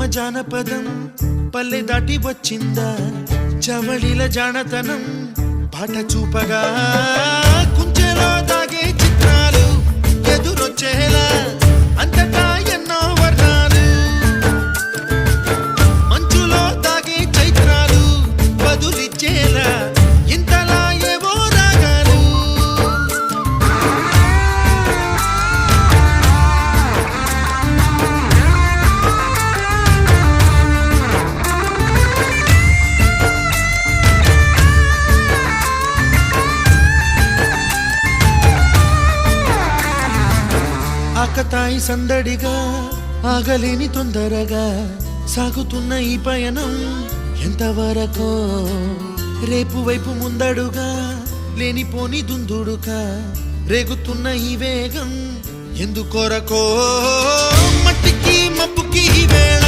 జానపదం పల్లె దాటి వచ్చిందా చవళిల జానతనం పాట చూపగా కుంచెలో దాగే చిత్రాలు ఎదురొచ్చేలా అంతటా ఎన్నో వర్ణాలు మంచులో దాగే చైత్రాలు బదులిచ్చేలా ఇంతలా ఏవో రాగాలు ఆకతాయి సందడిగా ఆగలేని తొందరగా సాగుతున్న ఈ పయనం ఎంతవరకో రేపు వైపు ముందడుగా లేనిపోని దుందుడుగా రేగుతున్న ఈ వేగం ఎందుకొరకో మట్టికి మబ్బుకి ఈ వేళ